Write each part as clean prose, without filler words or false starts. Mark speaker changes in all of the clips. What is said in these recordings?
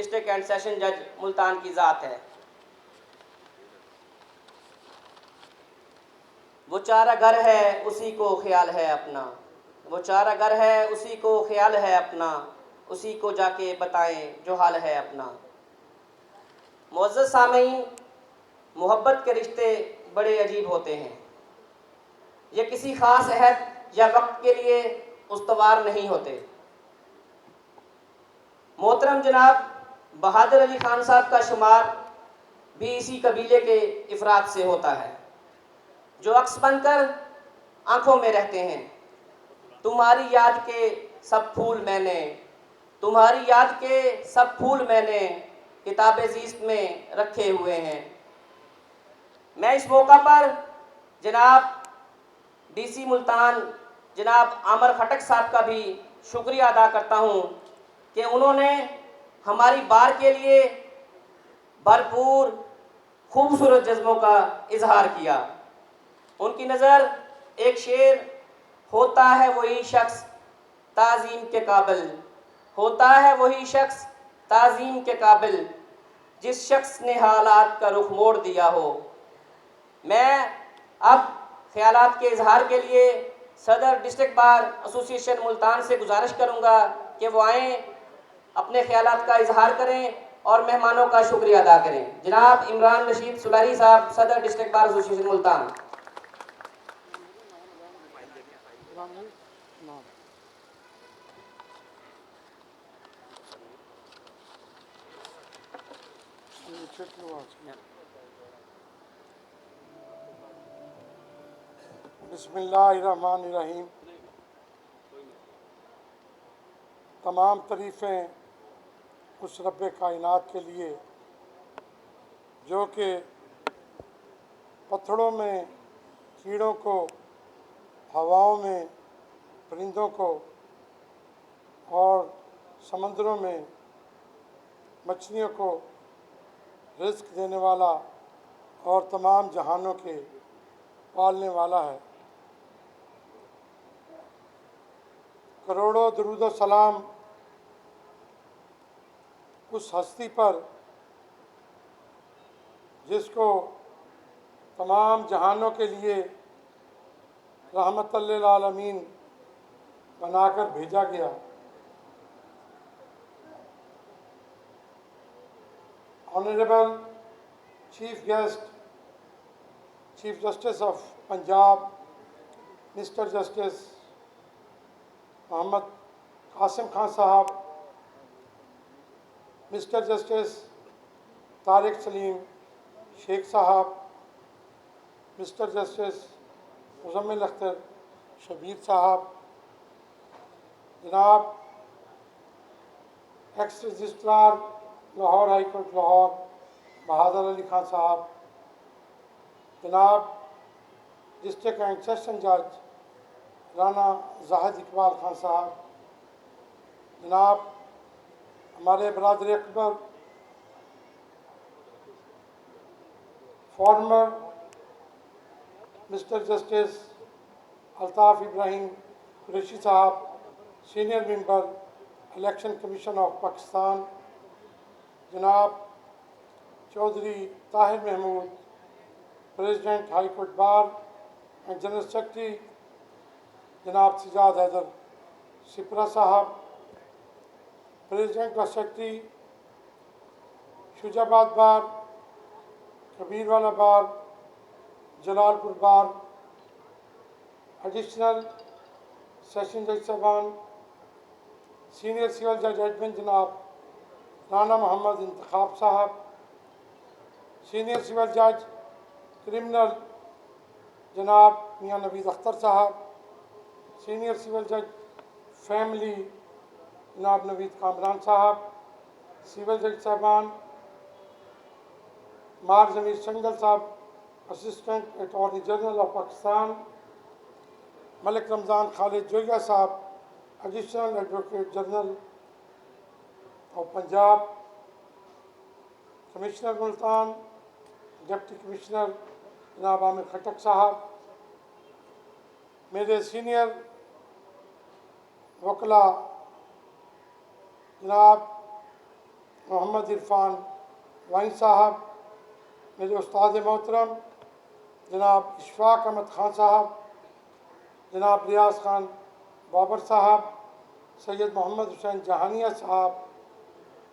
Speaker 1: District and session जज मुल्तान की ज़ात है। वो चारा घर है उसी को ख्याल है अपना, वो चारा घर है उसी को ख्याल है अपना, उसी को जाके बताएं जो हाल है अपना। मुअज़्ज़ज़ सामीन, मोहब्बत के रिश्ते बड़े अजीब होते हैं। ये किसी ख़ास अहद या वक्त के लिए उस्तवार नहीं होते। मोहतरम जनाब बहादुर अली खान साहब का शुमार भी इसी कबीले के अफराद से होता है, जो अक्स बनकर आंखों में रहते हैं। तुम्हारी याद के सब फूल मैंने, तुम्हारी याद के सब फूल मैंने किताब ज़ीस्त में रखे हुए हैं। मैं इस मौका पर जनाब डीसी मुल्तान जनाब आमर खटक साहब का भी शुक्रिया अदा करता हूँ कि उन्होंने हमारी बार के लिए भरपूर खूबसूरत जज्बों का इजहार किया। उनकी नज़र एक शेर, होता है वही शख्स ताज़ीम के काबिल, होता है वही शख्स ताज़ीम के काबिल, जिस शख्स ने हालात का रुख मोड़ दिया हो। मैं अब ख्यालात के इजहार के लिए सदर डिस्ट्रिक्ट बार एसोसिएशन मुल्तान से गुजारिश करूँगा कि वो आएँ, अपने ख्यालात का इजहार करें और मेहमानों का शुक्रिया अदा करें। जनाब इमरान रशीद सुलारी साहब, सदर डिस्ट्रिक्ट बार एसोसिएशन मुल्तान।
Speaker 2: बिस्मिल्लाहिर्रहमानिर्रहीम। तमाम तारीफ़ें उस रब्बे कायनात के लिए जो कि पत्थरों में कीड़ों को, हवाओं में परिंदों को और समंदरों में मछलियों को रिज़्क़ देने वाला और तमाम जहानों के पालने वाला है। करोड़ों दुरूद व सलाम उस हस्ती पर जिसको तमाम जहानों के लिए रहमतुल लिल आलमीन बनाकर भेजा गया। Honourable chief guest, chief justice of Punjab mister justice Mohammad Qasim Khan sahib, mister justice Tariq Saleem Sheikh sahib, mister justice Muzammil Akhtar Shabbir sahib, जनाब ex registrar Lahore high court Lahore Bahadur Ali Khan sahib, जनाब डिस्ट्रिक्ट एंड सेशन जज राना जाहिद इकबाल खान साहब, जनाब हमारे बरादर Akbar former mister justice Altaf Ibrahim Qureshi sahib, senior member election commission of Pakistan, जनाब Chaudhry Tahir Mahmood president high court bar and general secretary, जनाब Sajjad Haider Sipra sahib, president व secretary Shujabad bar, Kabirwala bar, Jalalpur bar, additional session जज साहबान, सीनियर सिविल जज एडमिन जनाब राना मोहम्मद इंतखाब साहब, सीनियर सिविल जज क्रिमिनल जनाब मियाँ नवीद अख्तर साहब, सीनियर सिविल जज फैमिली जनाब नवीद कामरान साहब, सिविल जज साहबान मार Zameer Sangal sahib, assistant attorney general of Pakistan, Malik Ramzan Khalid Joya sahib, additional advocate general of Punjab, commissioner Multan, deputy commissioner जनाब आमिर खटक साहब, मेरे सीनियर वकला जनाब मोहम्मद इरफान वाइन साहब, मेरे उस्ताद मोहतरम जनाब इशफाक अहमद खान साहब, जनाब रियाज खान बाबर साहब, सैयद मोहम्मद हुसैन जहानिया साहब,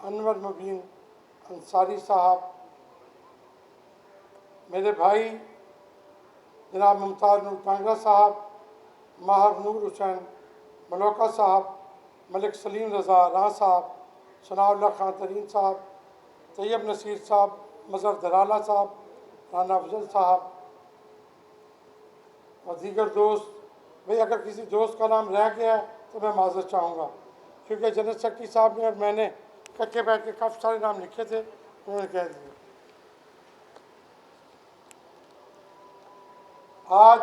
Speaker 2: अनवर मुबीन अंसारी साहब, मेरे भाई जनाब मुमताज़ नूर कांगड़ा साहब, माहर नूर हुसैन मलोका साहब, मलिक सलीम रज़ा रां साहब, सनाउल्लाह खान तरीन साहब, तैयब नसीर साहब, मज़हर दराला साहब, राना अफजल साहब और दीगर दोस्त। भाई अगर किसी दोस्त का नाम रह गया है तो मैं माज़रत चाहूँगा, क्योंकि जनरल सेक्रेटरी साहब ने और मैंने इकट्ठे बैठ के काफ़ी सारे नाम लिखे थे, उन्होंने कह दिए। आज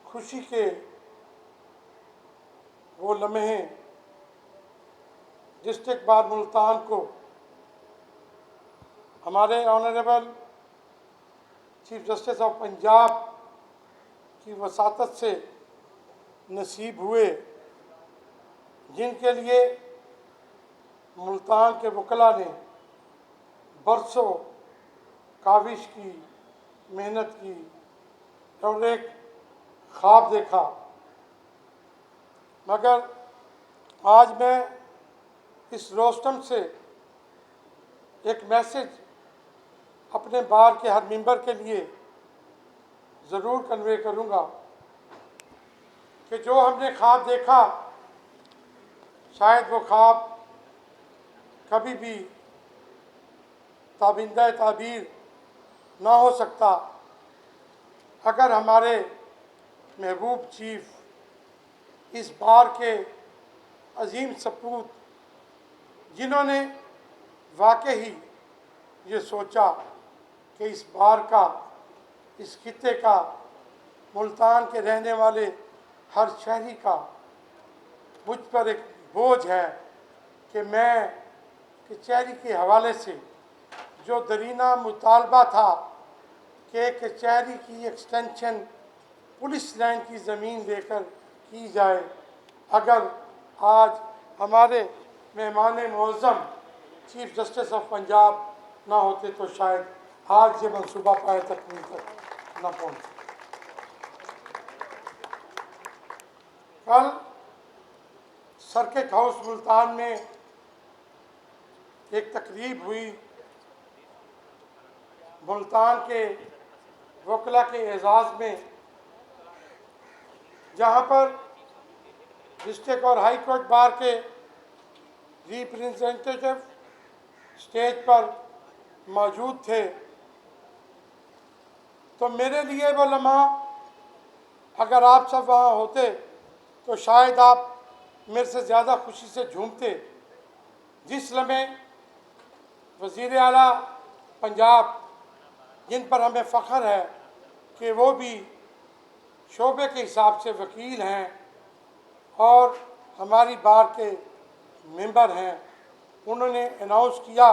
Speaker 2: खुशी के वो लम्हे डिस्ट्रिक्ट बार मुल्तान को हमारे honourable chief justice of Punjab की वसातत से नसीब हुए, जिनके लिए मुल्तान के वकला ने बरसों काविश की, मेहनत की और एक ख्वाब देखा। मगर आज मैं इस रोस्टम से एक मैसेज अपने बार के हर मेंबर के लिए ज़रूर कन्वे करूँगा कि जो हमने ख्वाब देखा, शायद वो ख्वाब कभी भी ताबिंदा ताबीर ना हो सकता अगर हमारे महबूब चीफ इस बार के अजीम सपूत, जिन्होंने वाकई ही ये सोचा कि इस बार का, इस खित्ते का, मुल्तान के रहने वाले हर शहरी का मुझ पर एक बोझ है कि मैं कचहरी के हवाले से जो दरीना मुतालबा था कि कचहरी की एक्सटेंशन पुलिस लाइन की ज़मीन लेकर की जाए, अगर आज हमारे मेहमान Muazzam chief justice of Punjab ना होते तो शायद आज ये मनसूबा पाए तकमील तक न पहुँचे। कल सर्किट हाउस मुल्तान में एक तकरीब हुई मुल्तान के वकला के एजाज़ में, जहाँ पर डिस्ट्रिक्ट और हाई कोर्ट बार के रिप्रेजेंटेटिव स्टेज पर मौजूद थे। तो मेरे लिए वो लम्हा, अगर आप सब वहाँ होते तो शायद आप मेरे से ज़्यादा खुशी से झूमते। जिस लम्हे वज़ीर आला पंजाब, जिन पर हमें फ़ख्र है कि वो भी शोबे के हिसाब से वकील हैं और हमारी बार के मेंबर हैं, उन्होंने अनाउंस किया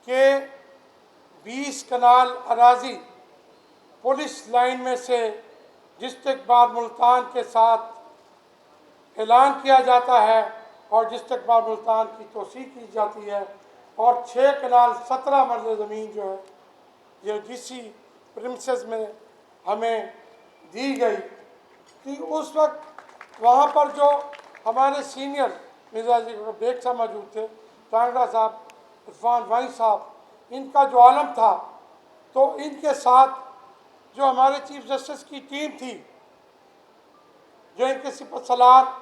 Speaker 2: कि 20 कनाल अराज़ी पुलिस लाइन में से डिस्ट्रिक्ट बार मुल्तान के साथ ऐलान किया जाता है और डिस्ट्रिक्ट बार मुल्तान की तोसीक़ की जाती है, और 6 कनाल 17 मरले ज़मीन जो है ये डीसी प्रिंसेस में हमें दी गई कि उस वक्त वहाँ पर जो हमारे सीनियर मिर्ज़ा बेग साहब मौजूद थे, कांगड़ा साहब, इरफान वाइन साहब, इनका जो आलम था, तो इनके साथ जो हमारे चीफ जस्टिस की टीम थी, जो इनके सिपत सलार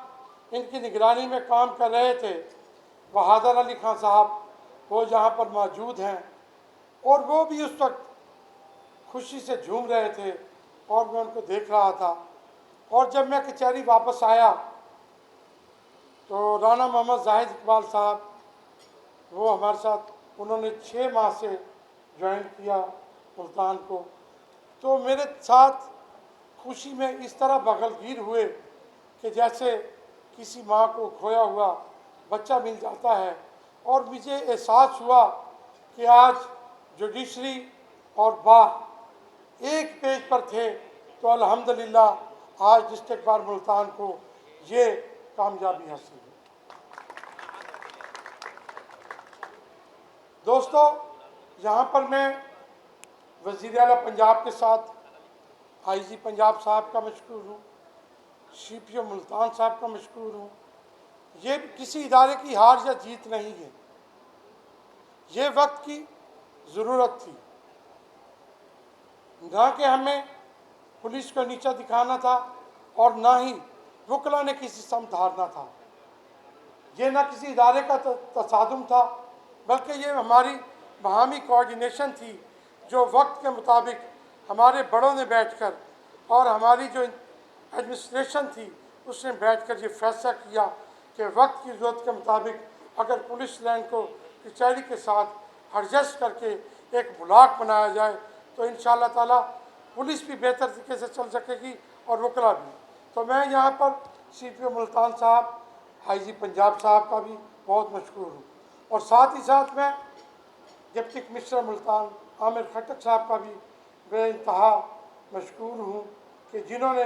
Speaker 2: इनकी निगरानी में काम कर रहे थे, बहादुर अली खान साहब वो जहाँ पर मौजूद हैं, और वो भी उस वक्त खुशी से झूम रहे थे और मैं उनको देख रहा था। और जब मैं कचहरी वापस आया तो राना मोहम्मद जाहिद इकबाल साहब वो हमारे साथ, उन्होंने 6 माह से ज्वाइन किया मुल्तान को, तो मेरे साथ खुशी में इस तरह बगलगीर हुए कि जैसे किसी माँ को खोया हुआ बच्चा मिल जाता है। और मुझे एहसास हुआ कि आज जुडिशरी और बार एक पेज पर थे, तो अल्हम्दुलिल्लाह आज डिस्ट्रिक्ट बार मुल्तान को ये कामयाबी हासिल हुई। दोस्तों, यहाँ पर मैं वज़ीर आला पंजाब के साथ IG पंजाब साहब का मशकूर हूँ, CPO मुल्तान साहब का मशकूर हूँ। ये किसी इदारे की हार या जीत नहीं है, ये वक्त की ज़रूरत थी। ना कि हमें पुलिस को नीचा दिखाना था और ना ही वकला ने किसी समत हारना था। ये ना किसी इदारे का तसादुम था, बल्कि ये हमारी बाहमी कोऑर्डिनेशन थी, जो वक्त के मुताबिक हमारे बड़ों ने बैठकर और हमारी जो एडमिनिस्ट्रेशन थी उसने बैठकर ये फैसला किया कि वक्त की ज़रूरत के मुताबिक अगर पुलिस लाइन को कचहरी के साथ एडजस्ट करके एक ब्लॉक बनाया जाए तो इंशाअल्लाह ताला पुलिस भी बेहतर तरीके से चल सकेगी और वकला भी। तो मैं यहाँ पर CPO मुल्तान साहब, IG पंजाब साहब का भी बहुत मशकूर हूँ और साथ ही साथ मैं डिप्टी कमिश्नर मुल्तान आमिर खट्टक साहब का भी बेइंतहा मशकूर हूँ कि जिन्होंने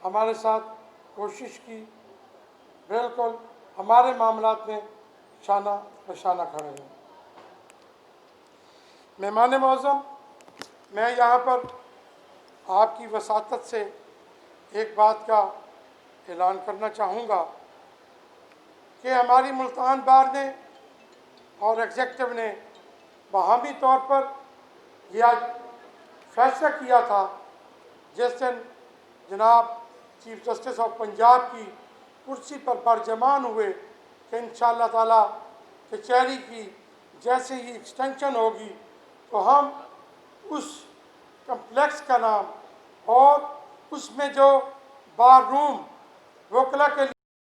Speaker 2: हमारे साथ कोशिश की, बिल्कुल हमारे मामलात में शाना बशाना खड़े हैं। मेहमान मौज़म, मैं यहाँ पर आपकी वसातत से एक बात का ऐलान करना चाहूँगा कि हमारी मुल्तान बार ने और एग्जेक्टिव ने बाहमी तौर पर यह आज फैसला किया था जिस दिन जनाब चीफ जस्टिस ऑफ पंजाब की कुर्सी पर बरजमान हुए कि इंशाअल्लाह ताला कचहरी की जैसे ही एक्सटेंशन होगी तो हम उस कम्प्लेक्स का नाम और उसमें जो बार रूम वकला के